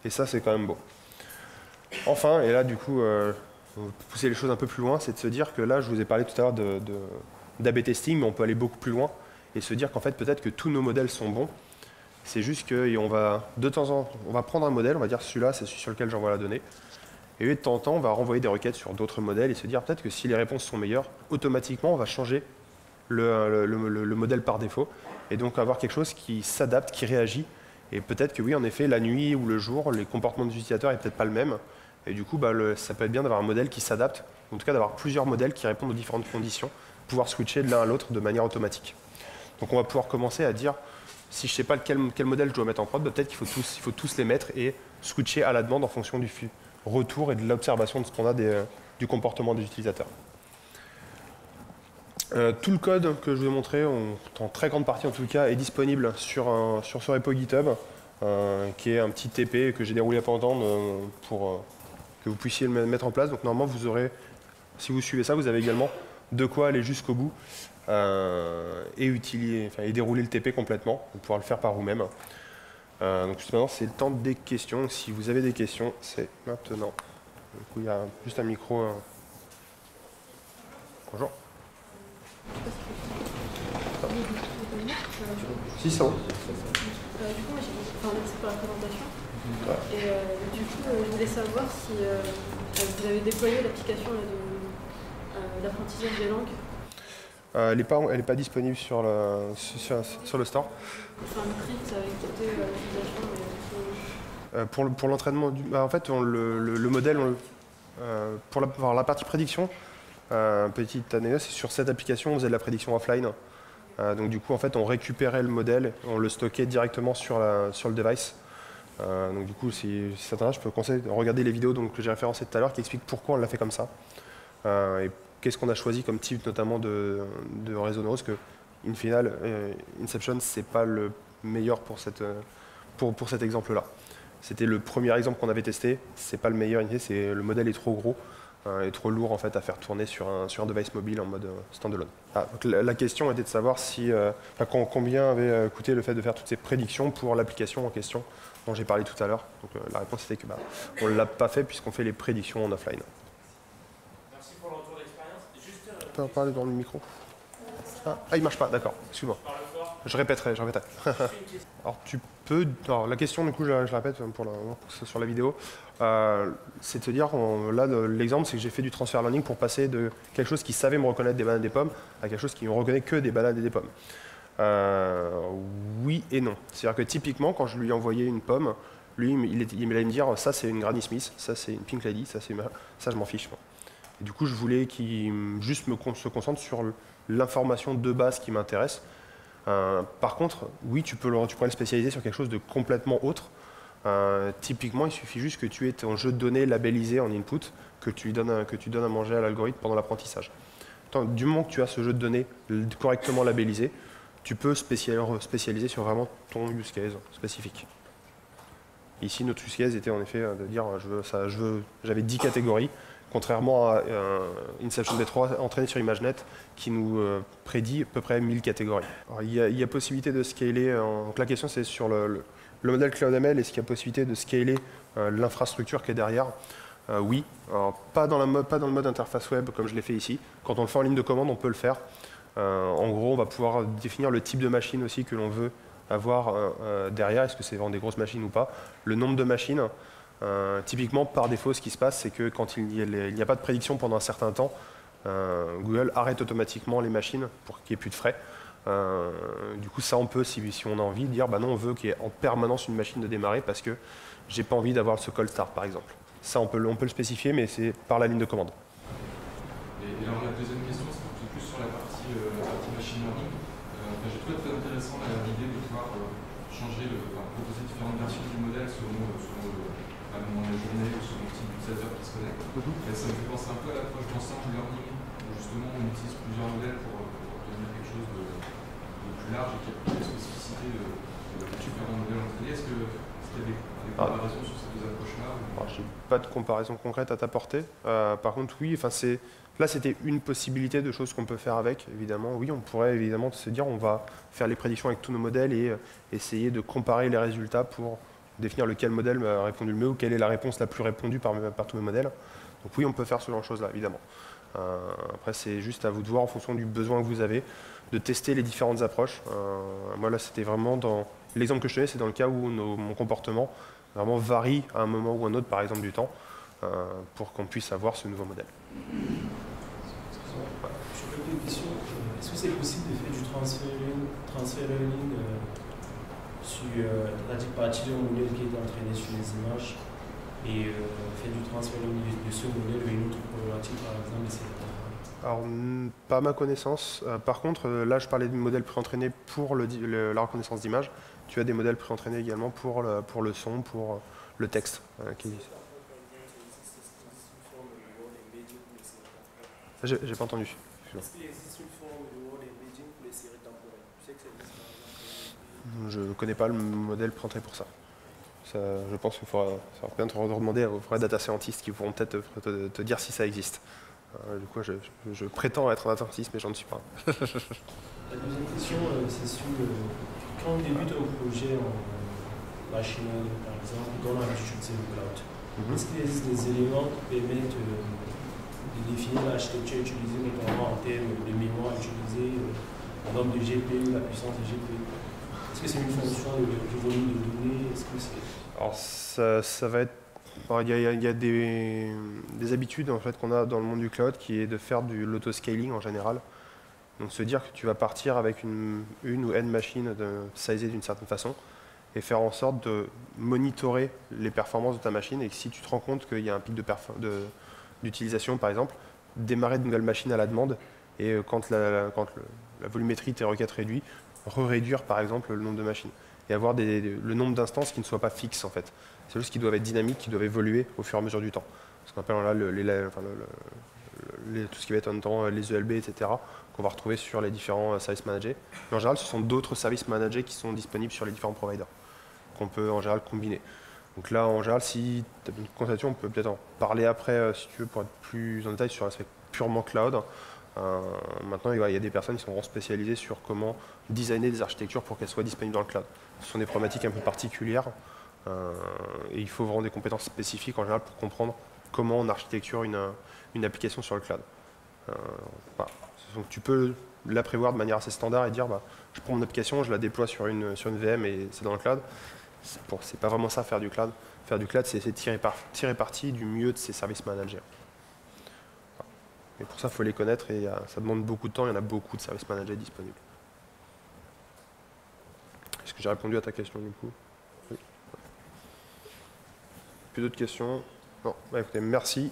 Et ça, c'est quand même beau. Enfin, et là, du coup, pousser les choses un peu plus loin, c'est de se dire que là, je vous ai parlé tout à l'heure d'A/B testing, mais on peut aller beaucoup plus loin et se dire qu'en fait, peut-être que tous nos modèles sont bons. C'est juste qu'on va, de temps en temps, on va prendre un modèle, on va dire celui-là, c'est celui sur lequel j'envoie la donnée. Et de temps en temps, on va renvoyer des requêtes sur d'autres modèles et se dire peut-être que si les réponses sont meilleures, automatiquement, on va changer le modèle par défaut. Et donc avoir quelque chose qui s'adapte, qui réagit. Et peut-être que oui, en effet, la nuit ou le jour, les comportements des utilisateurs n'est peut-être pas le même. Et du coup, ça peut être bien d'avoir un modèle qui s'adapte, en tout cas d'avoir plusieurs modèles qui répondent aux différentes conditions, pouvoir switcher de l'un à l'autre de manière automatique. Donc on va pouvoir commencer à dire, si je ne sais pas quel modèle je dois mettre en prod, peut-être qu'il faut tous les mettre et switcher à la demande en fonction du retour et de l'observation de ce qu'on a du comportement des utilisateurs. Tout le code que je vous ai montré, en très grande partie en tout cas, est disponible sur ce repo GitHub, qui est un petit TP que j'ai déroulé il n'y a pas longtemps pour que vous puissiez le mettre en place. Donc normalement, vous aurez, si vous suivez ça, vous avez également de quoi aller jusqu'au bout et dérouler le TP complètement, pour pouvoir le faire par vous-même. Donc juste maintenant, c'est le temps des questions. Si vous avez des questions, c'est maintenant. Du coup, il y a juste un micro. Bonjour. Si, c'est bon. Du coup, merci pour la présentation. Ouais. Et du coup, je voulais savoir si vous avez déployé l'application de l'apprentissage des langues. Elle n'est pas disponible sur le store. Enfin, le prix, ça avait coûté l'utilisation. Pour l'entraînement, en fait, le modèle, pour la partie prédiction, petite anecdote, c'est sur cette application, on faisait de la prédiction offline. Donc du coup, en fait, on récupérait le modèle, on le stockait directement sur le device. Donc du coup, si ça t'intéresse, je peux conseiller de regarder les vidéos que j'ai référencées tout à l'heure qui expliquent pourquoi on l'a fait comme ça. Et qu'est-ce qu'on a choisi comme type notamment de réseau neuraux, parce que, in final, Inception, c'est pas le meilleur pour cet exemple-là. C'était le premier exemple qu'on avait testé, c'est pas le meilleur, le modèle est trop gros. Est trop lourd en fait à faire tourner sur un device mobile en mode standalone. Donc la question était de savoir combien avait coûté le fait de faire toutes ces prédictions pour l'application en question dont j'ai parlé tout à l'heure. Donc la réponse était que on ne l'a pas fait puisqu'on fait les prédictions en offline. Merci pour le retour d'expérience. Juste, tu peux en parler dans le micro. Il marche pas, d'accord, excuse-moi. Je répéterai. Alors tu peux. Alors, la question, du coup, je la répète sur la vidéo. C'est de se dire, là, l'exemple, c'est que j'ai fait du transfer learning pour passer de quelque chose qui savait me reconnaître des bananes et des pommes à quelque chose qui ne me reconnaît que des bananes et des pommes. Oui et non. C'est-à-dire que typiquement, quand je lui envoyais une pomme, lui, il allait me dire, ça c'est une Granny Smith, ça c'est une Pink Lady, ça je m'en fiche. Et du coup, je voulais qu'il juste se concentre sur l'information de base qui m'intéresse. Par contre, oui, tu pourrais le spécialiser sur quelque chose de complètement autre. Typiquement, il suffit juste que tu aies ton jeu de données labellisé en input, que tu donnes à manger à l'algorithme pendant l'apprentissage. Du moment que tu as ce jeu de données correctement labellisé, tu peux spécialiser sur vraiment ton use case spécifique. Ici, notre use case était en effet de dire j'avais 10 catégories, contrairement à Inception V3 entraîné sur ImageNet qui nous prédit à peu près 1000 catégories. Alors, il y a possibilité de scaler, donc la question c'est sur le modèle CloudML, est-ce qu'il y a possibilité de scaler l'infrastructure qui est derrière? Oui, alors, pas dans le mode interface web comme je l'ai fait ici. Quand on le fait en ligne de commande, on peut le faire. En gros, on va pouvoir définir le type de machine aussi que l'on veut avoir derrière, est-ce que c'est vraiment des grosses machines ou pas, le nombre de machines. Typiquement, par défaut, ce qui se passe, c'est que quand il n'y a pas de prédiction pendant un certain temps, Google arrête automatiquement les machines pour qu'il n'y ait plus de frais. Du coup, ça, on peut, si on a envie, dire non, on veut qu'il y ait en permanence une machine de démarrer parce que j'ai pas envie d'avoir ce call start, par exemple. Ça, on peut le spécifier, mais c'est par la ligne de commande. Et alors, la deuxième question, c'est plus sur la partie machine learning. J'ai trouvé très intéressant l'idée de pouvoir proposer différentes versions du modèle selon le moment de la journée ou selon le type d'utilisateur qui se connectent. Et ça me fait penser un peu à l'approche d'ensemble learning, où justement on utilise plusieurs modèles pour obtenir quelque chose de plus large et qui a plus de spécificité de différents modèles entraînés. Est-ce qu'il y a des comparaisons sur ces deux approches-là? Je n'ai pas de comparaison concrète à t'apporter. Par contre, oui, là c'était une possibilité de choses qu'on peut faire avec, évidemment. Oui, on pourrait évidemment se dire on va faire les prédictions avec tous nos modèles et essayer de comparer les résultats pour définir lequel modèle a répondu le mieux ou quelle est la réponse la plus répondue par tous mes modèles. Donc oui, on peut faire ce genre de choses-là, évidemment. Après, c'est juste à vous de voir en fonction du besoin que vous avez, de tester les différentes approches. Moi, là, c'était vraiment dans l'exemple que je tenais, c'est dans le cas où mon comportement vraiment varie à un moment ou un autre, par exemple du temps, pour qu'on puisse avoir ce nouveau modèle. Je peux une question. Est-ce que c'est possible de faire du transfer learning sur partir d'un modèle qui est entraîné sur les images et faire du transfer learning de ce modèle vers une autre problématique, par exemple, etc. Alors, pas à ma connaissance. Par contre, là, je parlais de modèles préentraînés pour la reconnaissance d'image. Tu as des modèles préentraînés également pour le son, pour le texte. J'ai pas entendu. Est-ce qu'il existe une forme de reward embedding pour les séries temporelles? Je sais que ça existe par exemple. Je ne connais pas le modèle préentraîné pour ça. Je pense qu'il faudra bien te redemander aux vrais data scientists qui pourront peut-être te dire si ça existe. Du coup, je prétends être un data scientist, mais j'en suis pas. La deuxième question, c'est sur quand on débute un projet en machine learning, par exemple, qu'on a l'habitude d'utiliser le cloud. Est-ce qu'il existe des éléments qui permettent de définir l'architecture utilisée, notamment en termes de mémoire utilisée, le nombre de GPU, la puissance de GPU? Est-ce que c'est une fonction du volume de données? Est-ce que c'est... Alors, ça va être... Il y a des habitudes en fait, qu'on a dans le monde du cloud qui est de faire de l'autoscaling en général. Donc se dire que tu vas partir avec une ou n machines sizées d'une certaine façon et faire en sorte de monitorer les performances de ta machine, et que si tu te rends compte qu'il y a un pic d'utilisation par exemple, démarrer de nouvelles machines à la demande, et quand la volumétrie de tes requêtes réduit, réduire par exemple le nombre de machines et avoir le nombre d'instances qui ne soient pas fixes en fait. C'est juste qu'ils doivent être dynamiques, qui doivent évoluer au fur et à mesure du temps. Ce qu'on appelle là tout ce qui va être en même temps les ELB, etc., qu'on va retrouver sur les différents services managés. Mais en général, ce sont d'autres services managés qui sont disponibles sur les différents providers, qu'on peut en général combiner. Donc là, en général, si tu as une constatation, on peut peut-être en parler après, si tu veux, pour être plus en détail sur l'aspect purement cloud. Maintenant, il y a des personnes qui sont vraiment spécialisées sur comment designer des architectures pour qu'elles soient disponibles dans le cloud. Ce sont des problématiques un peu particulières, et il faut vraiment des compétences spécifiques en général pour comprendre comment on architecture une application sur le cloud. Voilà. Donc tu peux la prévoir de manière assez standard et dire je prends mon application, je la déploie sur une VM et c'est dans le cloud. C'est pas vraiment ça faire du cloud. Faire du cloud, c'est tirer parti du mieux de ces services managés. Voilà. Et pour ça, il faut les connaître et ça demande beaucoup de temps, il y en a beaucoup de services managés disponibles. Est-ce que j'ai répondu à ta question du coup? Oui. Plus d'autres questions? Non. Écoutez, merci,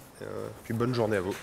puis bonne journée à vous.